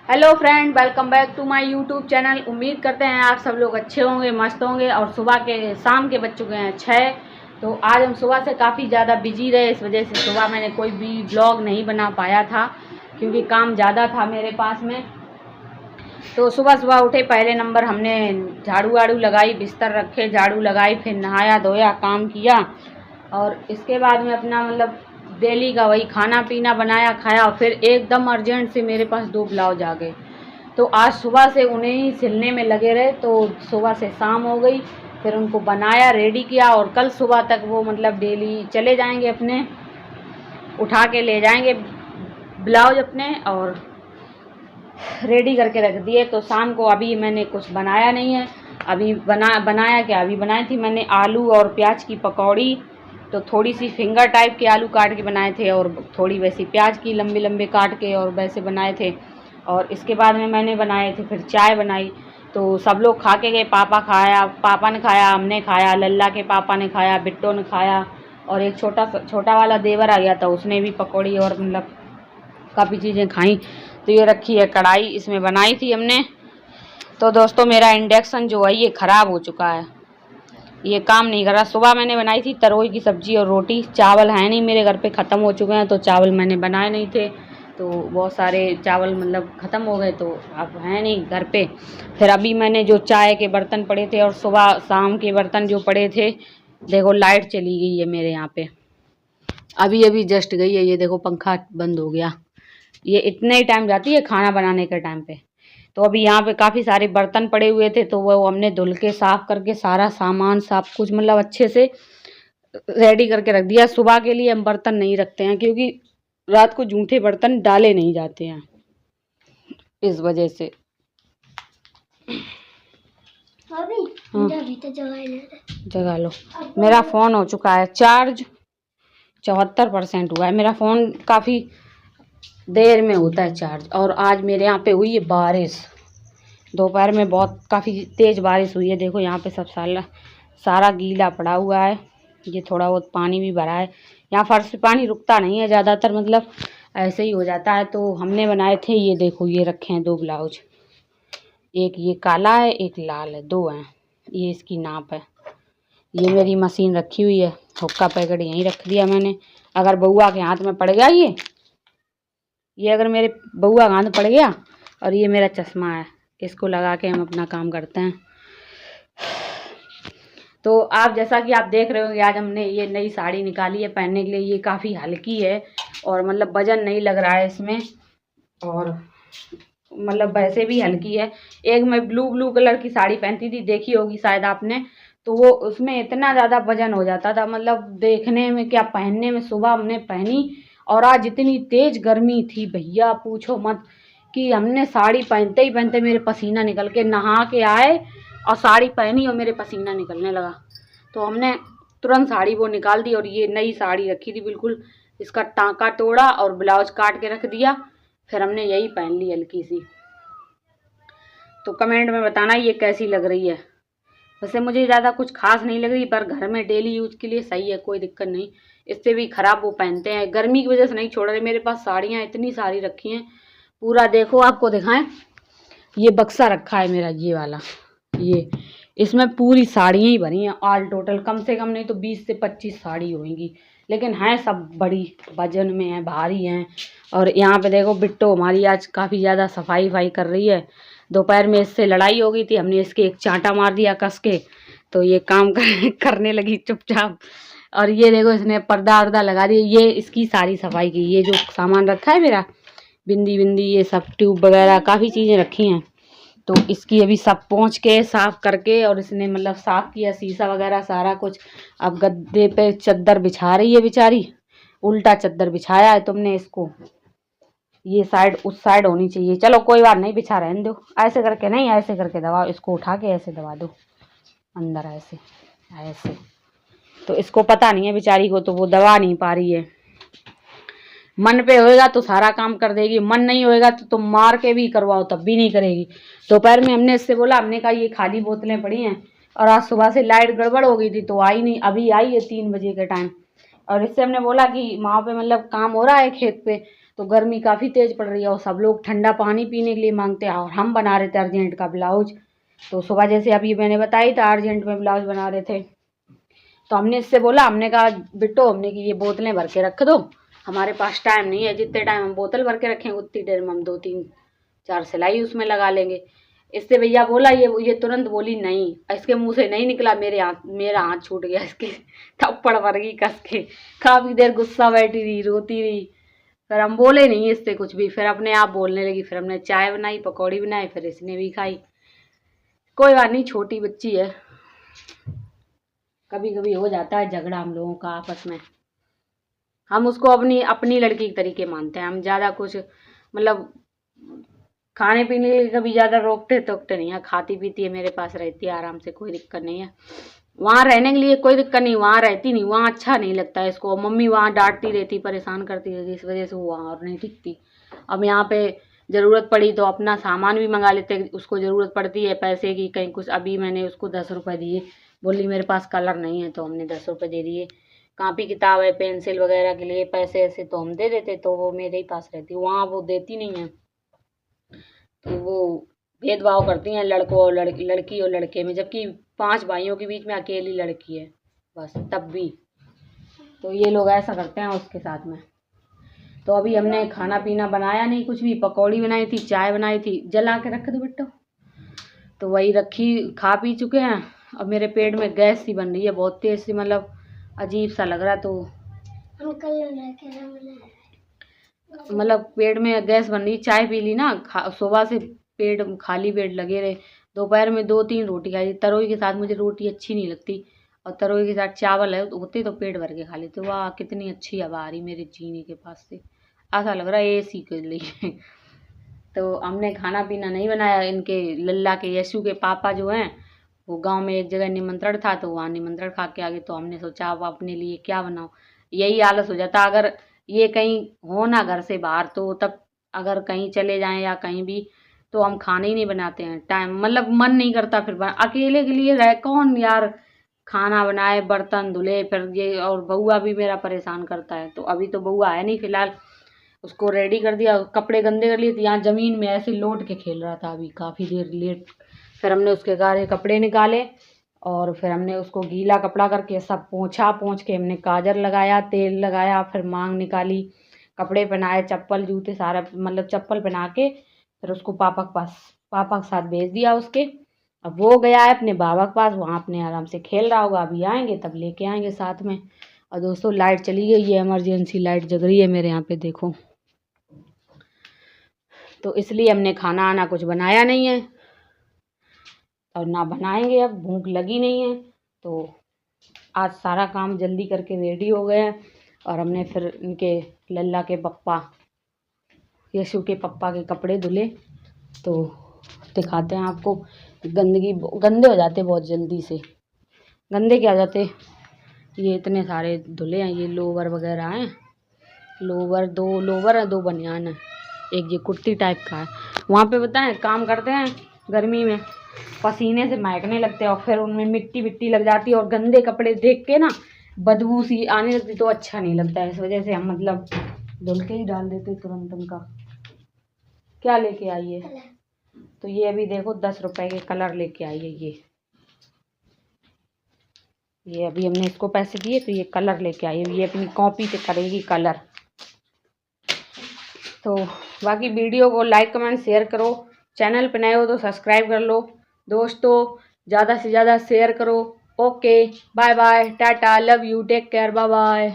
Hello friend, welcome back to my YouTube channel. उम्मीद करते हैं आप सब लोग अच्छे होंगे, मस्त होंगे। और शाम के बज चुके हैं 6। तो आज हम सुबह से काफ़ी ज़्यादा बिजी रहे, इस वजह से सुबह मैंने कोई भी ब्लॉग नहीं बना पाया था क्योंकि काम ज़्यादा था मेरे पास में। तो सुबह सुबह उठे, पहले नंबर हमने झाड़ू वाड़ू लगाई, बिस्तर रखे, झाड़ू लगाई, फिर नहाया धोया, काम किया। और इसके बाद में अपना डेली का वही खाना पीना बनाया, खाया। और फिर एकदम अर्जेंट से मेरे पास 2 ब्लाउज आ गए, तो आज सुबह से उन्हें ही सिलने में लगे रहे। तो सुबह से शाम हो गई, फिर उनको बनाया, रेडी किया। और कल सुबह तक वो डेली चले जाएंगे, अपने उठा के ले जाएंगे ब्लाउज अपने, और रेडी करके रख दिए। तो शाम को अभी मैंने कुछ बनाया नहीं है। अभी बनाया क्या, अभी बनाई थी मैंने आलू और प्याज की पकौड़ी। तो थोड़ी सी फिंगर टाइप के आलू काट के बनाए थे, और थोड़ी वैसी प्याज की लंबे लंबे काट के और वैसे बनाए थे। और इसके बाद में मैंने बनाए थे, फिर चाय बनाई। तो सब लोग खा के गए, पापा ने खाया, हमने खाया, लल्ला के पापा ने खाया, बिट्टो ने खाया। और एक छोटा वाला देवर आ गया था, उसने भी पकौड़ी और काफ़ी चीज़ें खाई। तो ये रखी है कढ़ाई, इसमें बनाई थी हमने। तो दोस्तों, मेरा इंडक्शन जो है ये ख़राब हो चुका है, ये काम नहीं कर रहा। सुबह मैंने बनाई थी तरोई की सब्ज़ी और रोटी। चावल है नहीं मेरे घर पे, ख़त्म हो चुके हैं, तो चावल मैंने बनाए नहीं थे। तो बहुत सारे चावल ख़त्म हो गए, तो अब है नहीं घर पे। फिर अभी मैंने जो चाय के बर्तन पड़े थे और सुबह शाम के बर्तन जो पड़े थे, देखो लाइट चली गई है मेरे यहाँ पे, अभी अभी जस्ट गई है। ये देखो पंखा बंद हो गया। ये इतने ही टाइम जाती है खाना बनाने के टाइम पे। तो अभी यहाँ पे काफ़ी सारे बर्तन पड़े हुए थे, तो वो हमने धुल के साफ़ करके सारा सामान सब कुछ अच्छे से रेडी करके रख दिया। सुबह के लिए हम बर्तन नहीं रखते हैं क्योंकि रात को जूठे बर्तन डाले नहीं जाते हैं, इस वजह से। हाँ, जगा लो। मेरा फ़ोन हो चुका है चार्ज, 74% हुआ है। मेरा फ़ोन काफ़ी देर में होता है चार्ज। और आज मेरे यहाँ पे हुई है बारिश, दोपहर में बहुत काफ़ी तेज़ बारिश हुई है। देखो यहाँ पे सब सारा गीला पड़ा हुआ है। ये थोड़ा बहुत पानी भी भरा है। यहाँ फर्श पे पानी रुकता नहीं है ज़्यादातर, ऐसे ही हो जाता है। तो हमने बनाए थे, ये देखो ये रखे हैं 2 ब्लाउज, एक ये काला है, एक लाल है, 2 हैं। ये इसकी नाप है। ये मेरी मशीन रखी हुई है, हुक्का पैकेट यहीं रख दिया मैंने। अगर बउआ के हाथ में पड़ गया ये अगर मेरे बउआ हाथ पड़ गया, और ये मेरा चश्मा है, इसको लगा के हम अपना काम करते हैं। तो आप जैसा कि आप देख रहे होंगे, आज हमने ये नई साड़ी निकाली है पहनने के लिए। ये काफ़ी हल्की है और वजन नहीं लग रहा है इसमें, और वैसे भी हल्की है। एक मैं ब्लू कलर की साड़ी पहनती थी, देखी होगी शायद आपने। तो वो उसमें इतना ज़्यादा वजन हो जाता था, देखने में क्या, पहनने में। सुबह हमने पहनी और आज इतनी तेज़ गर्मी थी भैया, पूछो मत, कि हमने साड़ी पहनते ही पहनते मेरे पसीना निकल के, नहा के आए और साड़ी पहनी और मेरे पसीना निकलने लगा। तो हमने तुरंत साड़ी वो निकाल दी, और ये नई साड़ी रखी थी बिल्कुल, इसका टाँका तोड़ा और ब्लाउज काट के रख दिया। फिर हमने यही पहन ली हल्की सी। तो कमेंट में बताना ये कैसी लग रही है। वैसे मुझे ज़्यादा कुछ खास नहीं लग रही, पर घर में डेली यूज़ के लिए सही है, कोई दिक्कत नहीं। इससे भी ख़राब वो पहनते हैं, गर्मी की वजह से नहीं छोड़ रहे। मेरे पास साड़ियाँ इतनी सारी रखी हैं, पूरा देखो, आपको दिखाएं, ये बक्सा रखा है मेरा, ये वाला, ये इसमें पूरी साड़ियाँ ही भरी हैं। ऑल टोटल कम से कम नहीं तो 20 से 25 साड़ी होंगी, लेकिन हैं सब बड़ी वजन में हैं, भारी हैं। और यहाँ पे देखो, बिट्टो हमारी आज काफ़ी ज़्यादा सफाई कर रही है। दोपहर में इससे लड़ाई हो गई थी, हमने इसके एक चांटा मार दिया कस के, तो ये काम करने लगी चुपचाप। और ये देखो, इसने पर्दा वर्दा लगा दिया। ये इसकी सारी सफाई की। ये जो सामान रखा है मेरा, बिंदी ये सब ट्यूब वगैरह काफ़ी चीज़ें रखी हैं, तो इसकी अभी सब पोंछ के साफ़ करके, और इसने साफ़ किया शीशा वगैरह सारा कुछ। अब गद्दे पे चद्दर बिछा रही है बेचारी, उल्टा चद्दर बिछाया है तुमने इसको। ये साइड उस साइड होनी चाहिए। चलो कोई बात नहीं, बिछा रहने दो। ऐसे करके नहीं, ऐसे करके दबाओ, इसको उठा के ऐसे दबा दो अंदर, ऐसे ऐसे। तो इसको पता नहीं है बेचारी को, तो वो दबा नहीं पा रही है। मन पे होएगा तो सारा काम कर देगी, मन नहीं होएगा तो तुम मार के भी करवाओ तब भी नहीं करेगी। दोपहर में हमने इससे बोला, हमने कहा ये खाली बोतलें पड़ी हैं, और आज सुबह से लाइट गड़बड़ हो गई थी तो आई नहीं, अभी आई है 3 बजे के टाइम। और इससे हमने बोला कि वहाँ पे काम हो रहा है खेत पे, तो गर्मी काफ़ी तेज़ पड़ रही है और सब लोग ठंडा पानी पीने के लिए मांगते हैं और हम बना रहे थे अर्जेंट का ब्लाउज। तो सुबह जैसे अभी मैंने बताई था अर्जेंट में ब्लाउज बना रहे थे, तो हमने इससे बोला, हमने कहा बिट्टो हमने कि ये बोतलें भर के रख दो, हमारे पास टाइम नहीं है, जितने टाइम हम बोतल भर के रखें उतनी देर में हम 2-3-4 सिलाई उसमें लगा लेंगे। इससे भैया बोला, ये तुरंत बोली नहीं, इसके मुंह से नहीं निकला, मेरा हाथ छूट गया, इसके थप्पड़ भर गई कस के। काफ़ी देर गुस्सा बैठी रही, रोती रही, फिर हम बोले नहीं इससे कुछ भी, फिर अपने आप बोलने लगी। फिर हमने चाय बनाई, पकौड़ी बनाई, फिर इसने भी खाई। कोई बात नहीं, छोटी बच्ची है, कभी कभी हो जाता है झगड़ा हम लोगों का आपस में। हम उसको अपनी लड़की के तरीके मानते हैं, हम ज़्यादा कुछ मतलब खाने पीने के लिए कभी ज़्यादा रोकते टोकते नहीं है, खाती पीती है, मेरे पास रहती है आराम से, कोई दिक्कत नहीं है। वहाँ रहने के लिए कोई दिक्कत नहीं, वहाँ रहती नहीं, वहाँ अच्छा नहीं लगता है इसको, मम्मी वहाँ डांटती रहती, परेशान करती रहती, इस वजह से वो वहाँ और नहीं टिकती। अब यहाँ पे ज़रूरत पड़ी तो अपना सामान भी मंगा लेते, उसको ज़रूरत पड़ती है पैसे की कहीं कुछ। अभी मैंने उसको 10 रुपये दिए, बोली मेरे पास कलर नहीं है, तो हमने 10 रुपये दे दिए। कापी किताब है, पेंसिल वगैरह के लिए पैसे ऐसे तो हम दे देते, तो वो मेरे ही पास रहती, वहाँ वो देती नहीं है। तो वो भेदभाव करती हैं लड़कों और लड़की और लड़के में, जबकि 5 भाइयों के बीच में अकेली लड़की है बस, तब भी तो ये लोग ऐसा करते हैं उसके साथ में। तो अभी हमने खाना पीना बनाया नहीं कुछ भी, पकौड़ी बनाई थी, चाय बनाई थी, जला के रख दो बेटो, तो वही रखी, खा पी चुके हैं। अब मेरे पेट में गैस सी बन रही है बहुत तेज सी, मतलब अजीब सा लग रहा है, तो मतलब पेट में गैस बन रही। चाय पी ली ना, सुबह से पेट खाली पेट लगे रहे, दोपहर में 2-3 रोटी खाई, तरोई के साथ मुझे रोटी अच्छी नहीं लगती, और तरोई के साथ चावल है होते तो पेट भर के खा लेते। वाह कितनी अच्छी हवा आ रही मेरे जीने के पास से, ऐसा लग रहा है एसी के लिए। तो हमने खाना पीना नहीं बनाया, इनके लल्ला के यशु के पापा जो हैं वो गांव में एक जगह निमंत्रण था, तो वहाँ निमंत्रण खा के आ गए। तो हमने सोचा अब अपने लिए क्या बनाओ, यही आलस हो जाता अगर ये कहीं हो ना घर से बाहर, तो तब अगर कहीं चले जाएं या कहीं भी, तो हम खाने ही नहीं बनाते हैं, टाइम मतलब मन नहीं करता। फिर अकेले के लिए रह कौन यार खाना बनाए, बर्तन धुले, फिर ये और बउआ भी मेरा परेशान करता है। तो अभी तो बउआ है नहीं फिलहाल, उसको रेडी कर दिया, कपड़े गंदे कर लिए थे, यहाँ ज़मीन में ऐसे लौट के खेल रहा था अभी काफ़ी देर लेट। फिर हमने उसके सारे कपड़े निकाले और फिर हमने उसको गीला कपड़ा करके सब पोंछ के हमने काजल लगाया, तेल लगाया, फिर मांग निकाली, कपड़े पहनाए, चप्पल जूते सारा मतलब चप्पल पहना के फिर उसको पापा के साथ भेज दिया उसके। अब वो गया है अपने बाबा के पास, वहाँ अपने आराम से खेल रहा होगा, अभी आएंगे तब लेके आएंगे साथ में। और दोस्तों लाइट चली गई है, इमरजेंसी लाइट जग रही है मेरे यहाँ पे देखो, तो इसलिए हमने खाना आना कुछ बनाया नहीं है और ना बनाएंगे, अब भूख लगी नहीं है। तो आज सारा काम जल्दी करके रेडी हो गए हैं और हमने फिर इनके लल्ला के पप्पा यशु के पप्पा के कपड़े धुले, तो दिखाते हैं आपको। गंदे हो जाते बहुत जल्दी से, गंदे क्या हो जाते, ये इतने सारे धुले हैं, ये लोवर वगैरह हैं, दो लोवर है, 2 बनियान है, एक ये कुर्ती टाइप का है। वहाँ पे बताएं काम करते हैं गर्मी में, पसीने से महकने लगते हैं और फिर उनमें मिट्टी लग जाती है और गंदे कपड़े देख के ना बदबू सी आने लगती, तो अच्छा नहीं लगता है। इस वजह से हम मतलब धुल के ही डाल देते तुरंत उनका। क्या लेके आई है? तो ये अभी देखो 10 रुपए के कलर लेके आई है ये अभी हमने इसको पैसे दिए तो ये कलर लेके आई है, ये अपनी कॉपी पे करेगी कलर। तो बाकी वीडियो को लाइक कमेंट शेयर करो, चैनल पे नए हो तो सब्सक्राइब कर लो दोस्तों, ज़्यादा से ज़्यादा शेयर करो। ओके बाय बाय, टाटा, love you, take care, bye bye.